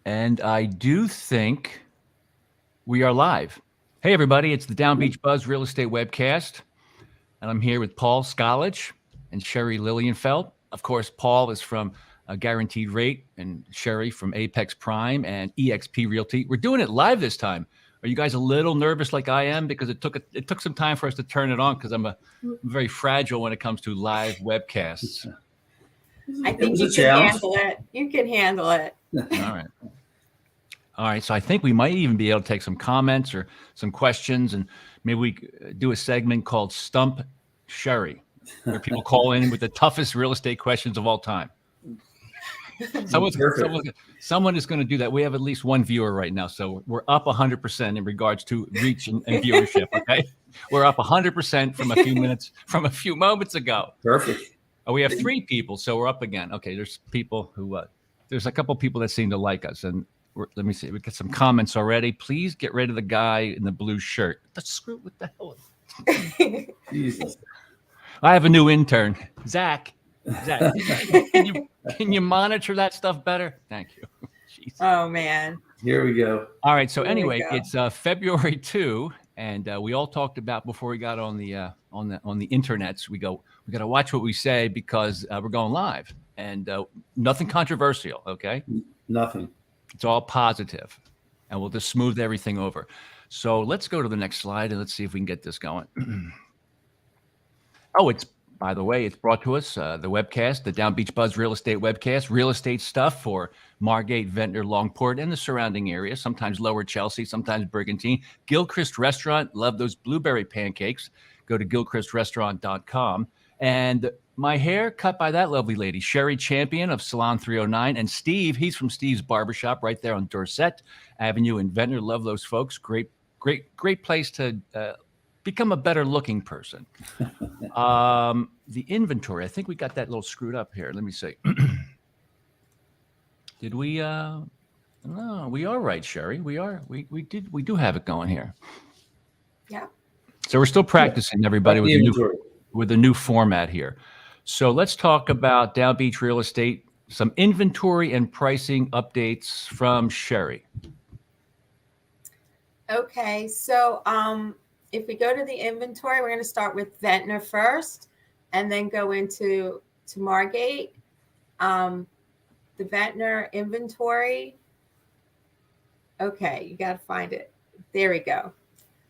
And I do think we are live. Hey, everybody, it's the DownbeachBUZZ Real Estate Webcast. And I'm here with Paul Skollich and Sherri Lilienfeld. Of course, Paul is from Guaranteed Rate and Sherri from Apex Prime and EXP Realty. We're doing it live this time. Are you guys a little nervous like I am? Because it took some time for us to turn it on because I'm very fragile when it comes to live webcasts. I think you can handle it. You can handle it. All right. So I think we might even be able to take some comments or some questions, and maybe we do a segment called Stump Sherri, where people call in with the toughest real estate questions of all time. Someone is going to do that. We have at least one viewer right now, so we're up 100% in regards to reach and viewership. Okay, we're up 100% from a few moments ago. Perfect. Oh, we have 3 people, so we're up again. Okay, there's people who there's a couple people that seem to like us, and let me see. We get some comments already. Please get rid of the guy in the blue shirt. What the hell? Jesus. I have a new intern, Zach. Can you monitor that stuff better? Thank you. Jeez. Oh man. Here we go. All right. So anyway, it's February 2, and we all talked about before we got on the internets. We got to watch what we say because we're going live, and nothing controversial. Okay. Nothing. It's all positive, and we'll just smooth everything over. So let's go to the next slide, and let's see if we can get this going. By the way, it's brought to us, the webcast, the DownbeachBUZZ Real Estate Webcast, real estate stuff for Margate, Ventnor, Longport, and the surrounding area, sometimes Lower Chelsea, sometimes Brigantine. Gilchrist Restaurant, love those blueberry pancakes. Go to gilchristrestaurant.com. And my hair cut by that lovely lady, Sherri Champion of Salon 309. And Steve, he's from Steve's Barbershop right there on Dorset Avenue in Ventnor. Love those folks. Great place to become a better looking person. The inventory, I think we got that a little screwed up here. Let me see. Did we? No, we are right, Sherri. We do have it going here. Yeah. So we're still practicing, everybody, with a new format here. So let's talk about Down Beach Real Estate, some inventory and pricing updates from Sherri. Okay, so if we go to the inventory, we're going to start with Ventnor first, and then go into Margate. The Ventnor inventory. Okay, you got to find it. There we go.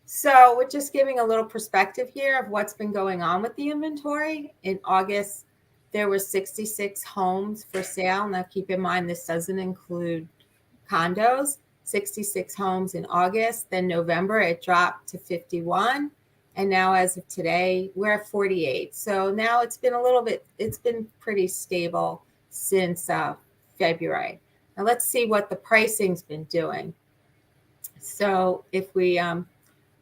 So we're just giving a little perspective here of what's been going on with the inventory. In August, there were 66 homes for sale. Now, keep in mind, this doesn't include condos. 66 homes in August. Then November, it dropped to 51. And now as of today, we're at 48. So now it's been pretty stable since February. Now let's see what the pricing's been doing. So if we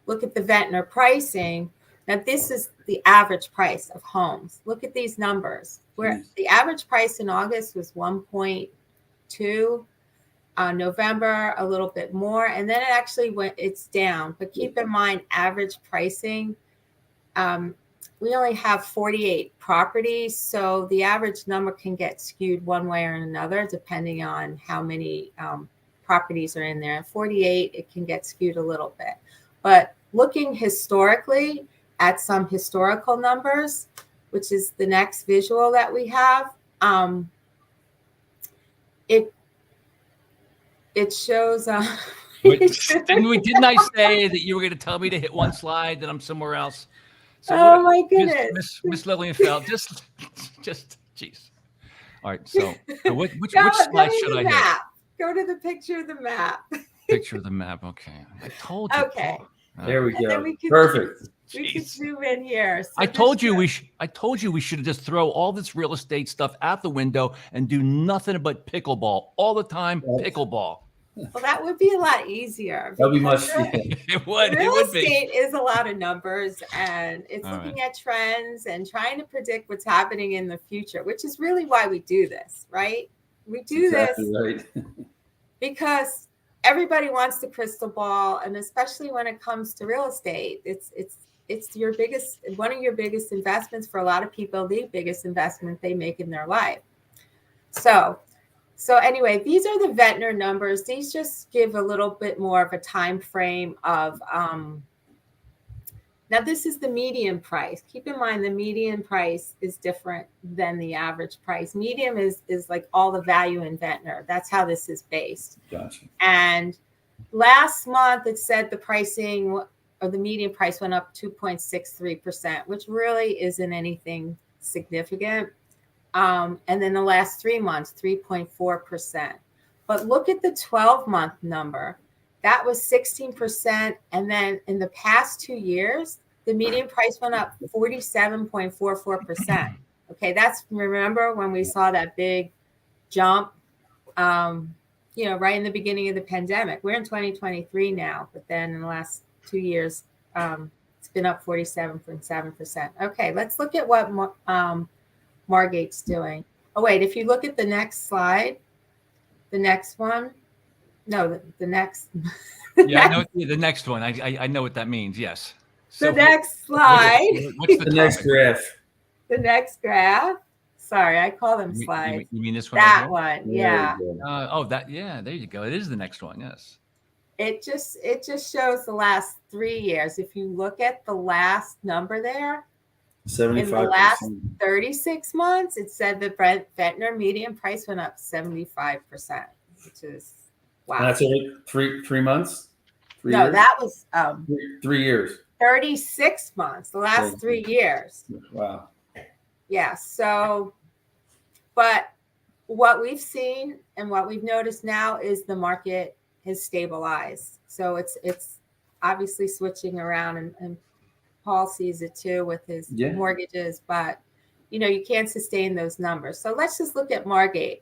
look at the Ventnor pricing, now this is the average price of homes. Look at these numbers. Where the average price in August was 1.2. November, a little bit more, and then it's down. But keep in mind, average pricing, we only have 48 properties, so the average number can get skewed one way or another, depending on how many properties are in there. 48, it can get skewed a little bit. But looking historically at some historical numbers, which is the next visual that we have, it shows. Didn't I say that you were going to tell me to hit one slide, that I'm somewhere else? So my goodness, Miss Lilienfeld, just, jeez. All right, so which slide should I hit? Go to the picture of the map. Picture of the map. Okay, I told you. Okay, there we go. Perfect. We can zoom in here. So I told you we should just throw all this real estate stuff out the window and do nothing but pickleball all the time. Pickleball. Well, that would be a lot easier. That'd be much. It would. Real estate is a lot of numbers, and it's looking at trends and trying to predict what's happening in the future, which is really why we do this, right? We do this because everybody wants the crystal ball, and especially when it comes to real estate, it's one of your biggest investments for a lot of people, the biggest investment they make in their life. So So anyway, these are the Ventnor numbers. These just give a little bit more of a time frame of now this is the median price. Keep in mind the median price is different than the average price. Median is like all the value in Ventnor. That's how this is based. Gotcha. And last month it said the pricing or the median price went up 2.63%, which really isn't anything significant. And then the last 3 months, 3.4%. But look at the 12-month number. That was 16%. And then in the past 2 years, the median price went up 47.44%. Okay, that's, remember when we saw that big jump, right in the beginning of the pandemic. We're in 2023 now, but then in the last 2 years, it's been up 47.7%. Okay, let's look at what Margate's doing. Oh, wait, if you look at the next slide, the next one, no, the next. Yeah, I know the next one. I know what that means. Yes. So the next slide. What's the next graph? The next graph. Sorry, I call them slides. You mean this one? That one, yeah. There you go. It is the next one. Yes. It just shows the last 3 years. If you look at the last number there, 75%. in the last 36 months, it said the Ventnor median price went up 75%, which is wow. And that's only three months? No, years? that was 3 years. 36 months, the last 3 years. Wow. Yeah. So, but what we've seen and what we've noticed now is the market has stabilized. So it's obviously switching around, and Paul sees it too with his mortgages, but you can't sustain those numbers. So let's just look at Margate.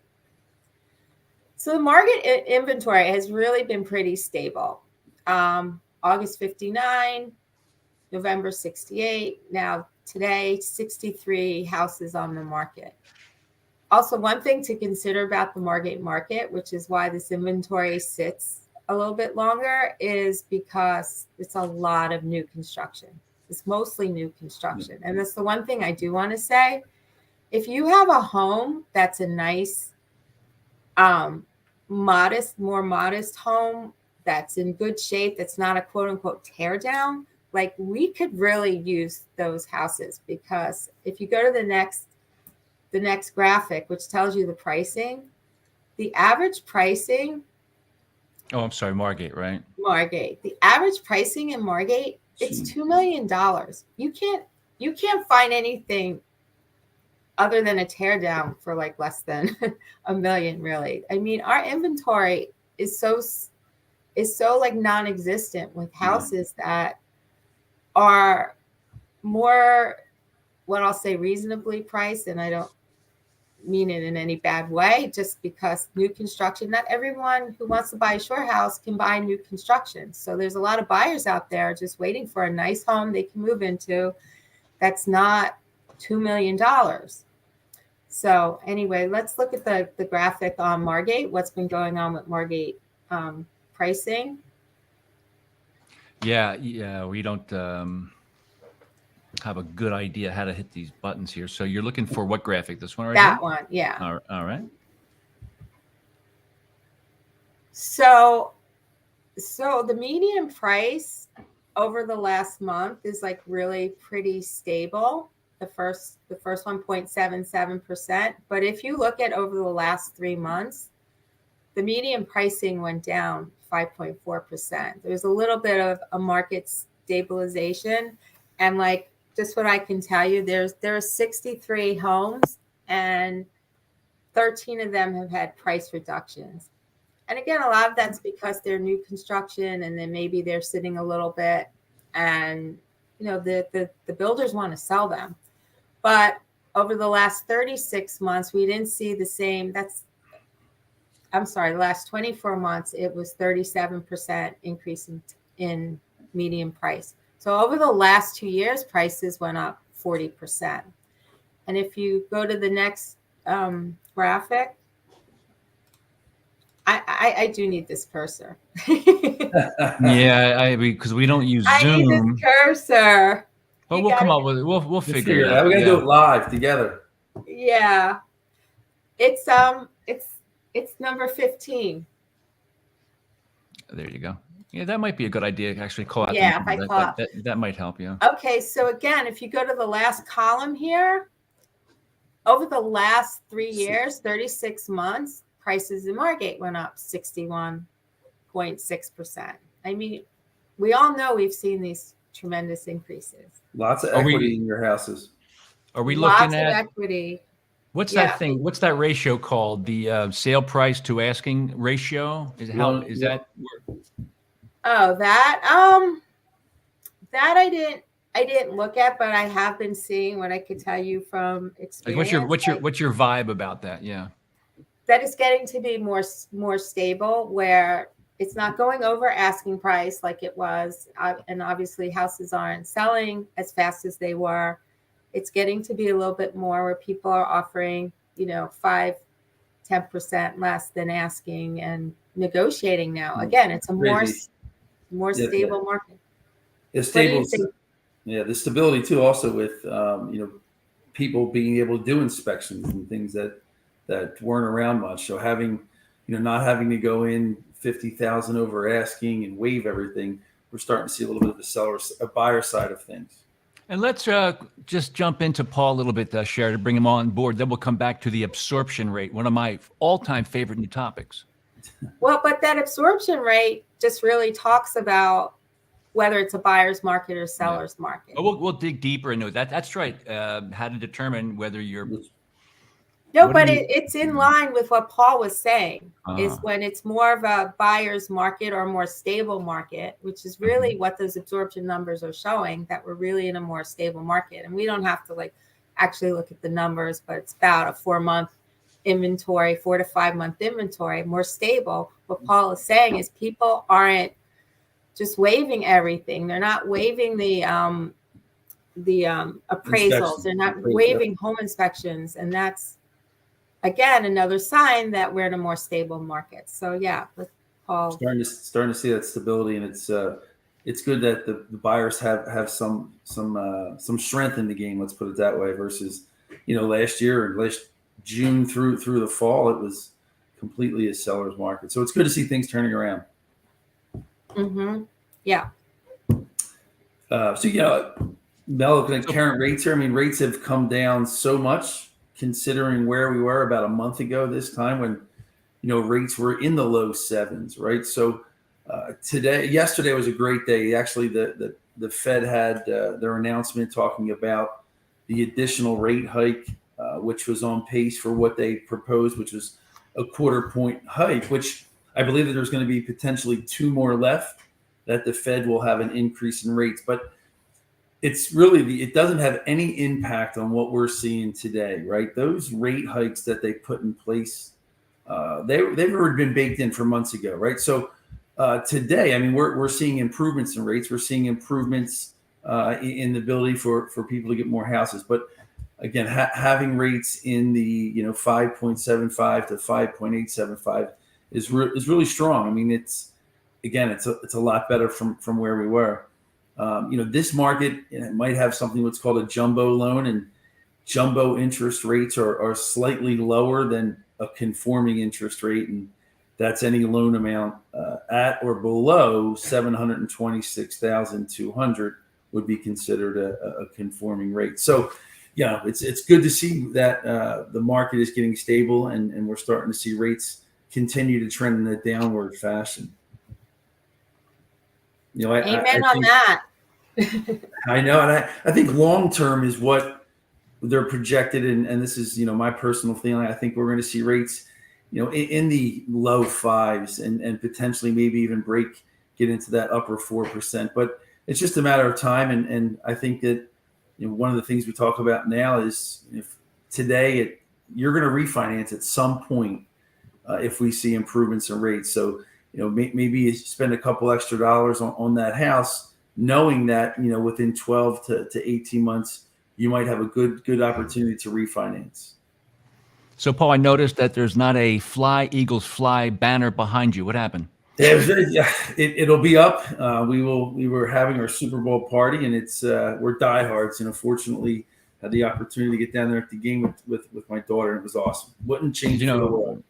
So the Margate inventory has really been pretty stable. August 59, November 68. Now today, 63 houses on the market. Also, one thing to consider about the Margate market, which is why this inventory sits a little bit longer, is because it's a lot of new construction. It's mostly new construction. And that's the one thing I do want to say. If you have a home that's a nice, more modest home that's in good shape, that's not a quote unquote tear down, like we could really use those houses, because if you go to the next graphic, which tells you the pricing, the average pricing. Oh, I'm sorry, Margate, right? Margate. The average pricing in Margate, it's $2 million. You can't find anything other than a tear down for like less than $1 million, really. I mean, our inventory is so like non-existent with houses that are more, what I'll say, reasonably priced, and I don't mean it in any bad way, just because new construction, not everyone who wants to buy a shore house can buy new construction. So there's a lot of buyers out there just waiting for a nice home they can move into that's not $2 million. So anyway, let's look at the graphic on Margate, what's been going on with Margate pricing. Yeah, we don't have a good idea how to hit these buttons here. So you're looking for what graphic? This one right here? That one, yeah. All right. So the median price over the last month is like really pretty stable. The first one 0.77%. But if you look at over the last 3 months, the median pricing went down 5.4%. There's a little bit of a market stabilization, and like just what I can tell you, there are 63 homes, and 13 of them have had price reductions. And again, a lot of that's because they're new construction, and then maybe they're sitting a little bit, and the builders want to sell them. But over the last 36 months, we didn't see the same. The last 24 months, it was 37% increase in median price. So over the last 2 years, prices went up 40%. And if you go to the next graphic, I do need this cursor. Yeah, because we don't use Zoom. I need this cursor. But we'll come up with it. We'll figure it out. We're gonna do it live together. Yeah, it's It's number 15. There you go. Yeah, that might be a good idea. Actually, call out. Yeah, the if I number. call out. That might help you. Okay, so again, if you go to the last column here, over the last 3 years, 36 months, prices in Margate went up 61.6%. I mean, we all know we've seen these tremendous increases. Lots of equity in your houses. Are we Lots looking at of equity? what's Yeah. that thing? What's that ratio called? The sale price to asking ratio? Is that? Oh, that I didn't look at, but I have been seeing what I could tell you from experience. Like what's your vibe about that? Yeah. That is getting to be more stable, where it's not going over asking price like it was, and obviously houses aren't selling as fast as they were. It's getting to be a little bit more where people are offering, 5-10% less than asking and negotiating now. Again, it's a more stable market. It's stable. Yeah, the stability too, also with people being able to do inspections and things that weren't around much. So having, not having to go in 50,000 over asking and waive everything, we're starting to see a little bit of a buyer side of things. And let's just jump into Paul a little bit, Sherri, to bring him on board. Then we'll come back to the absorption rate, one of my all-time favorite new topics. Well, but that absorption rate just really talks about whether it's a buyer's market or seller's market. Oh, we'll dig deeper into that. That's right. How to determine whether you're... No, but it's in line with what Paul was saying, is when it's more of a buyer's market or a more stable market, which is really what those absorption numbers are showing, that we're really in a more stable market. And we don't have to actually look at the numbers, but it's about a 4-month inventory, 4 to 5 month inventory, more stable. What Paul is saying is people aren't just waiving everything. They're not waiving the appraisals. They're not waiving home inspections. And that's, again, another sign that we're in a more stable market. So yeah, with Paul, starting to see that stability, and it's good that the buyers have some strength in the game. Let's put it that way. Versus, last year and last June through the fall, it was completely a seller's market. So it's good to see things turning around. Mm-hmm. Yeah. Mel, looking at current rates here, I mean, rates have come down so much, considering where we were about a month ago this time when, rates were in the low 7s, right? So yesterday was a great day. Actually, the Fed had their announcement talking about the additional rate hike, which was on pace for what they proposed, which was a 1/4 point hike, which I believe that there's going to be potentially 2 more left, that the Fed will have an increase in rates. But it's really it doesn't have any impact on what we're seeing today, right? Those rate hikes that they put in place, they've already been baked in for months ago, right? So today, I mean, we're seeing improvements in rates. We're seeing improvements in the ability for people to get more houses. But again, having rates in the 5.75 to 5.875 is really strong. I mean, it's a lot better from where we were. This market might have something what's called a jumbo loan, and jumbo interest rates are slightly lower than a conforming interest rate, and that's any loan amount at or below $726,200 would be considered a conforming rate. So, it's good to see that the market is getting stable, and we're starting to see rates continue to trend in a downward fashion. Amen on that. I know, and I think long term is what they're projected, and this is my personal feeling. I think we're going to see rates in the low 5s and potentially maybe even get into that upper 4%. But it's just a matter of time, and I think that one of the things we talk about now is if today you're going to refinance at some point if we see improvements in rates. So maybe you spend a couple extra dollars on that house, knowing that within 12 to 18 months you might have a good opportunity to refinance. So Paul, I noticed that there's not a Fly Eagles Fly banner behind you. What happened? It'll be up. We were having our Super Bowl party, and we're diehards. Fortunately, had the opportunity to get down there at the game with my daughter, and it was awesome. Wouldn't change for the world.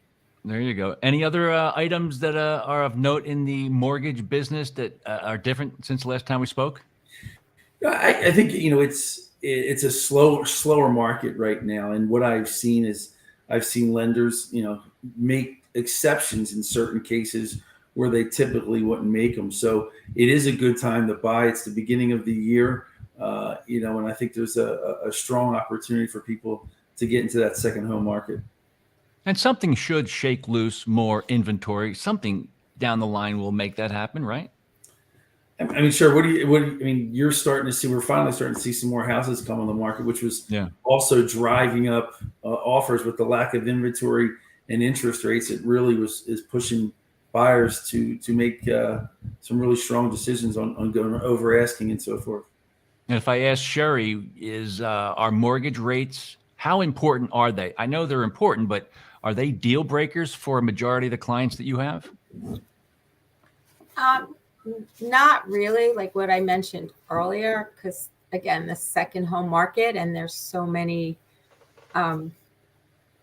There you go. Any other items that are of note in the mortgage business that are different since the last time we spoke? I think it's a slower market right now, and what I've seen is I've seen lenders make exceptions in certain cases where they typically wouldn't make them. So it is a good time to buy. It's the beginning of the year, and I think there's a strong opportunity for people to get into that second home market. And something should shake loose more inventory. Something down the line will make that happen, right? I mean, sure. I mean, you're starting to see, we're finally starting to see some more houses come on the market, which was also driving up offers with the lack of inventory and interest rates. It really is pushing buyers to make some really strong decisions on going over asking and so forth. And if I ask Sherri, are mortgage rates, how important are they? I know they're important, but are they deal breakers for a majority of the clients that you have? Not really, like what I mentioned earlier, because again, the second home market, and there's so many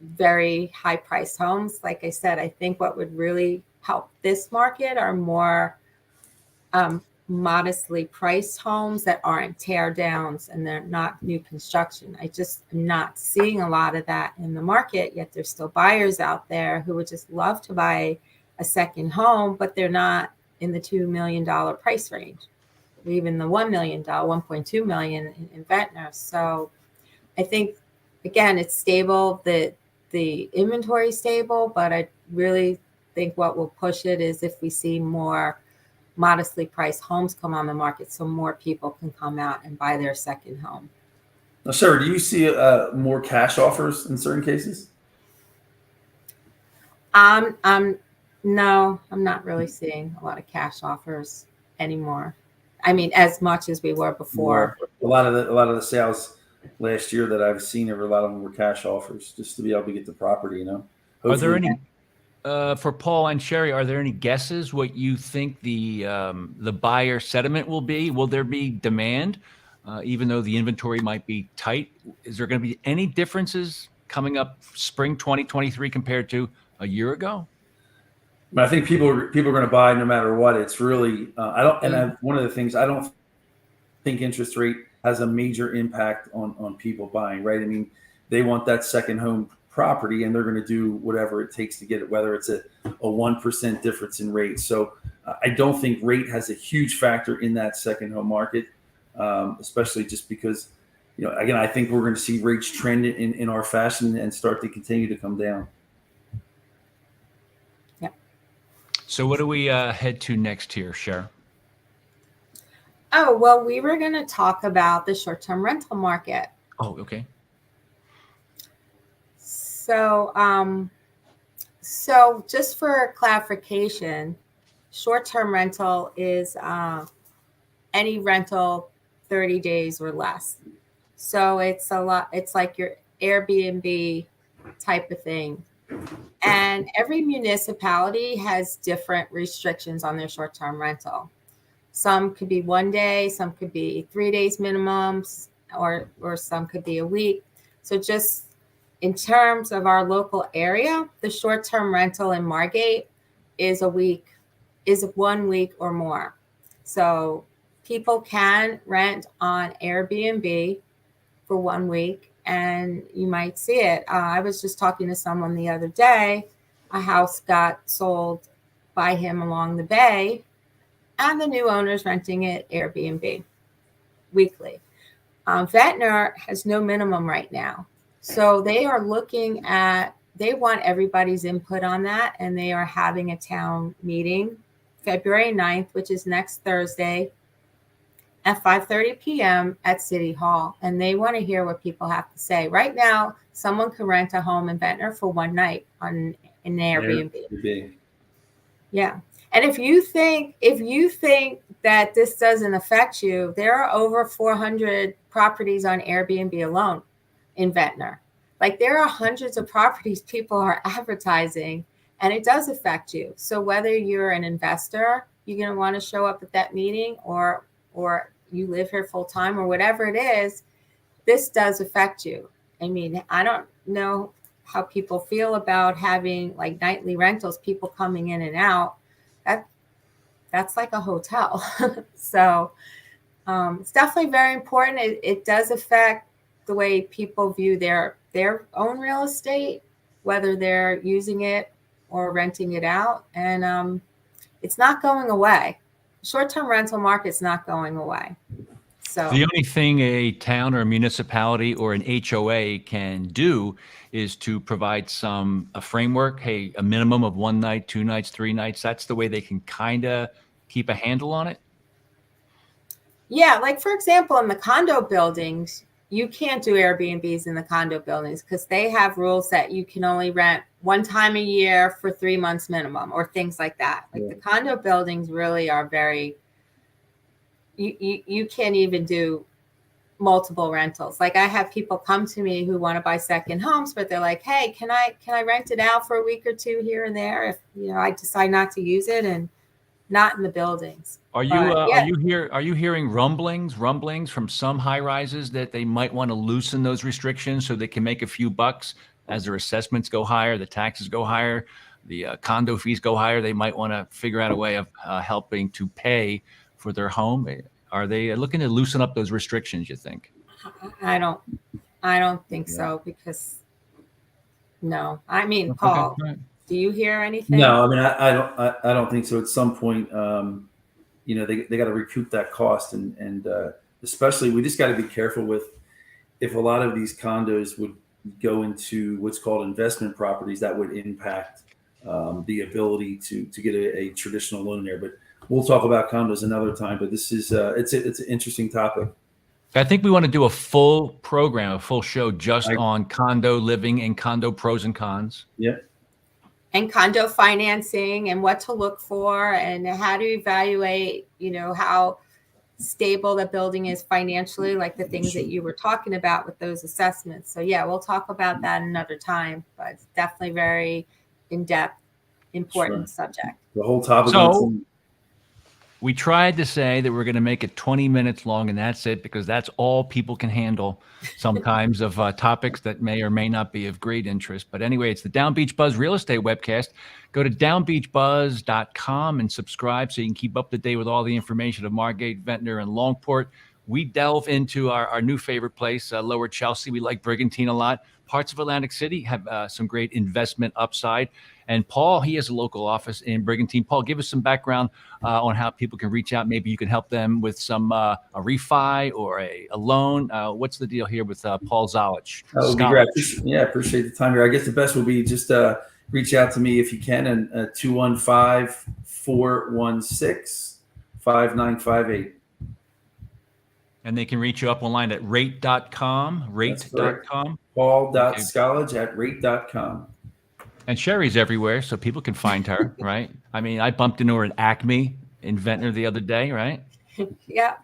very high priced homes. Like I said, I think what would really help this market are more modestly priced homes that aren't tear downs and they're not new construction. I just am not seeing a lot of that in the market, yet there's still buyers out there who would just love to buy a second home, but they're not in the $2 million price range, even the $1 million, $1.2 million in Ventnor. So I think, again, it's stable, the inventory is stable, but I really think what will push it is if we see more modestly priced homes come on the market, so more people can come out and buy their second home. Now, Sherri, do you see more cash offers in certain cases? No, I'm not really seeing a lot of cash offers anymore. I mean, as much as we were before. A lot of the sales last year that I've seen, a lot of them were cash offers just to be able to get the property. Hopefully. Are there any for Paul and Sherri? Are there any guesses what you think the buyer sentiment will be? Will there be demand, even though the inventory might be tight? Is there going to be any differences coming up spring 2023 compared to a year ago? I think people are going to buy no matter what. It's really one of the things, I don't think interest rate has a major impact on people buying, right? I mean, they want that second home property and they're going to do whatever it takes to get it, whether it's a 1% difference in rate. So I don't think rate has a huge factor in that second home market, especially just because, again, I think we're going to see rates trend in our fashion and start to continue to come down. So what do we head to next here, Sherri? Oh, well, we were going to talk about the short-term rental market. Oh, okay. So, just for clarification, short-term rental is any rental 30 days or less. So it's like your Airbnb type of thing. And every municipality has different restrictions on their short-term rental. Some could be 1 day, some could be 3 days minimums, or some could be a week. So just in terms of our local area, the short-term rental in Margate is 1 week or more. So people can rent on Airbnb for 1 week. And you might see it. I was just talking to someone the other day. A house got sold by him along the bay, and the new owner's renting it Airbnb weekly. Ventnor has no minimum right now. So they want everybody's input on that, and they are having a town meeting February 9th, which is next Thursday, at 5:30 p.m. at City Hall, and they want to hear what people have to say. Right now, someone can rent a home in Ventnor for 1 night in an Airbnb. Yeah, and if you think that this doesn't affect you, there are over 400 properties on Airbnb alone in Ventnor. Like, there are hundreds of properties people are advertising, and it does affect you. So whether you're an investor, you're going to want to show up at that meeting, or you live here full time, or whatever it is, this does affect you. I mean, I don't know how people feel about having like nightly rentals, people coming in and out, that's like a hotel. So it's definitely very important. It does affect the way people view their own real estate, whether they're using it or renting it out. And it's not going away. Short-term rental market's not going away. So the only thing a town or a municipality or an HOA can do is to provide a framework, hey, a minimum of 1 night, 2 nights, 3 nights. That's the way they can kind of keep a handle on it. yeah, like for example, in the condo buildings, you can't do Airbnbs in the condo buildings because they have rules that you can only rent 1 time a year for 3 months minimum or things like that. Like the condo buildings really are very, you can't even do multiple rentals. Like I have people come to me who want to buy second homes, but they're like, hey, can I rent it out for a week or 2 here and there if I decide not to use it, and not in the buildings. Are you hearing rumblings from some high rises that they might want to loosen those restrictions so they can make a few bucks as their assessments go higher, the taxes go higher, the condo fees go higher? They might want to figure out a way of helping to pay for their home. Are they looking to loosen up those restrictions, you think? I don't think so, because no. I mean, Paul, Okay. do you hear anything? No, I mean, I don't think so. At some point, they got to recoup that cost, and especially we just got to be careful with if a lot of these condos would go into what's called investment properties, that would impact the ability to get a traditional loan there. But we'll talk about condos another time. But this is it's an interesting topic. I think we want to do a full program, a full show just on condo living and condo pros and cons. Yeah. And condo financing and what to look for and how to evaluate, how stable the building is financially, like the things that you were talking about with those assessments. So yeah, we'll talk about that another time, but it's definitely very in-depth, important subject. The whole topic. So we tried to say that we're going to make it 20 minutes long, and that's it, because that's all people can handle sometimes of topics that may or may not be of great interest. But anyway, it's the Down Beach Buzz Real Estate Webcast. Go to downbeachbuzz.com and subscribe so you can keep up to date with all the information of Margate, Ventnor, and Longport. We delve into our new favorite place, Lower Chelsea. We like Brigantine a lot. Parts of Atlantic City have some great investment upside. And Paul, he has a local office in Brigantine. Paul, give us some background on how people can reach out. Maybe you can help them with some a refi or a loan. What's the deal here with Paul Zolich? That would be great. Appreciate the time here. I guess the best would be just reach out to me if you can, and 215-416-5958. And they can reach you up online at rate.com. Rate.com. Paul.scollage@rate.com. And Sherri's everywhere, so people can find her, right? I mean, I bumped into her at Acme in Ventnor the other day, right? Yeah.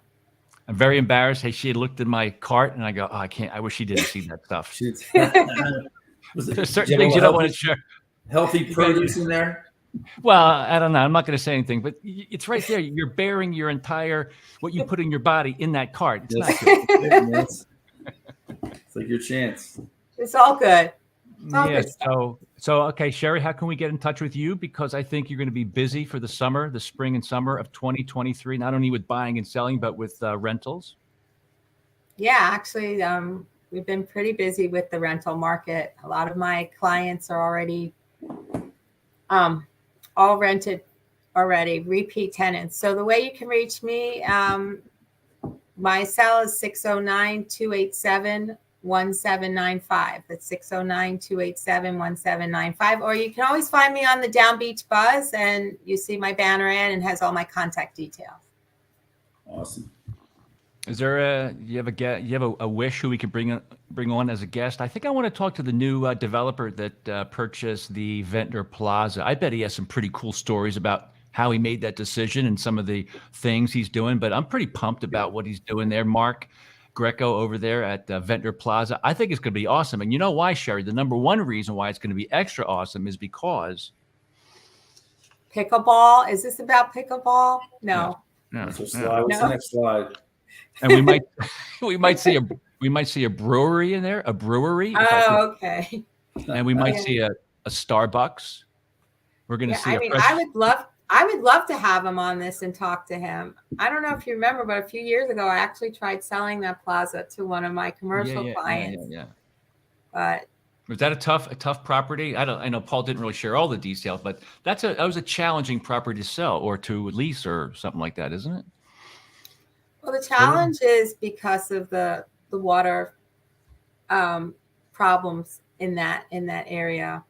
I'm very embarrassed. Hey, she had looked at my cart, and I go, oh, I can't. I wish she didn't see that stuff. There's certain things you don't want to share. Healthy produce in there? Well, I don't know. I'm not going to say anything, but it's right there. You're bearing your entire, what you put in your body in that cart. It's not good. It's like your chance. It's all good. So okay, Sherri, how can we get in touch with you? Because I think you're going to be busy for the spring and summer of 2023, not only with buying and selling, but with rentals. Yeah, actually, we've been pretty busy with the rental market. A lot of my clients are already all rented already, repeat tenants. So the way you can reach me, my cell is 609-287-1795. That's 609-287-1795. Or you can always find me on the Down Beach Buzz, and you see my banner ad and has all my contact details. Awesome. Is there you have a wish who we could bring on as a guest? I think I want to talk to the new developer that purchased the Ventnor Plaza. I bet he has some pretty cool stories about how he made that decision and some of the things he's doing. But I'm pretty pumped about what he's doing there. Mark Greco over there at Ventnor Plaza. I think it's going to be awesome. And you know why, Sherri? The number one reason why it's going to be extra awesome is because pickleball. Is this about pickleball? No. What's the next slide? And we might see a brewery in there. A brewery. Oh, okay. and we might Yeah. see a Starbucks. We're going to Yeah, see I a mean, fresh. I would love to have him on this and talk to him. I don't know if you remember, but a few years ago, I actually tried selling that plaza to one of my commercial clients. Yeah. But Was that a tough property? I know Paul didn't really share all the details, but that was a challenging property to sell or to lease or something like that, isn't it? well, the challenge is because of the water problems in that area,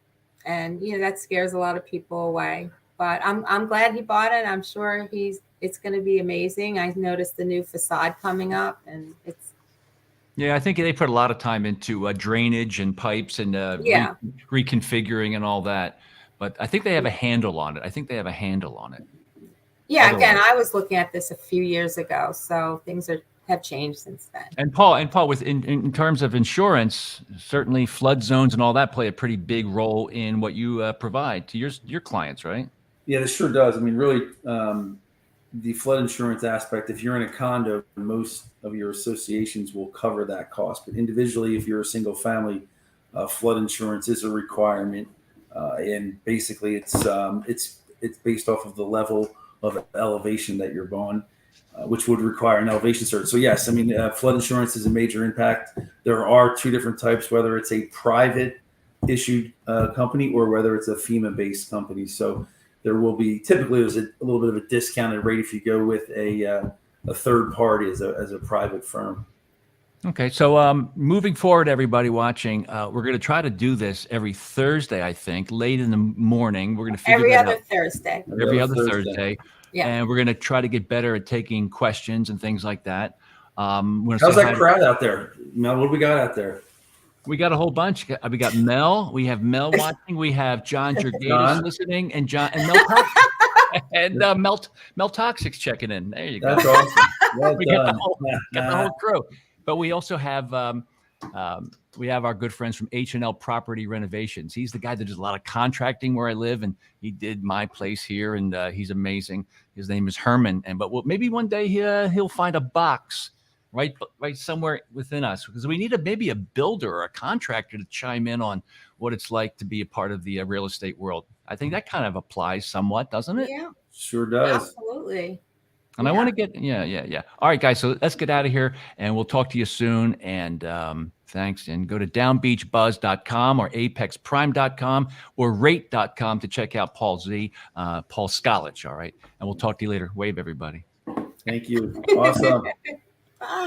and that scares a lot of people away. But I'm glad he bought it. I'm sure it's going to be amazing. I noticed the new facade coming up, and it's. Yeah, I think they put a lot of time into drainage and pipes and reconfiguring and all that. But I think they have a handle on it. Yeah, Otherwise. again, I was looking at this a few years ago, so things have changed since then. And Paul, with in terms of insurance, certainly flood zones and all that play a pretty big role in what you provide to your clients, right? Yeah, this sure does. I mean, really, the flood insurance aspect, if you're in a condo, most of your associations will cover that cost. But individually, if you're a single family, flood insurance is a requirement. And basically it's based off of the level of elevation that you're on, which would require an elevation cert. So yes, I mean, flood insurance is a major impact. There are two different types, whether it's a private issued company or whether it's a FEMA based company. So there will be typically there's a little bit of a discounted rate if you go with a third party as a private firm. Okay, so moving forward, everybody watching, we're going to try to do this every Thursday, I think, late in the morning. We're going to figure every that other out. Thursday. Every other Thursday. Yeah. And we're going to try to get better at taking questions and things like that. How's that crowd out there? Mel, what do we got out there? We got a whole bunch. We got Mel. We have Mel watching. We have John Gergadis listening, and Mel Toxic's checking in. There you go. That's awesome. Well we got the whole crew. But we also have our good friends from H&L Property Renovations. He's the guy that does a lot of contracting where I live, and he did my place here, and he's amazing. His name is Herman, but maybe one day he'll find a box right somewhere within us, because we need maybe a builder or a contractor to chime in on what it's like to be a part of the real estate world. I think that kind of applies somewhat, doesn't it? Yeah, sure does. Absolutely. And I want to get, yeah. All right, guys. So let's get out of here, and we'll talk to you soon. And thanks. And go to DownbeachBUZZ.com or ApexPrime.com or Rate.com to check out Paul Skolich. All right. And we'll talk to you later. Wave, everybody. Thank you. Awesome. Bye.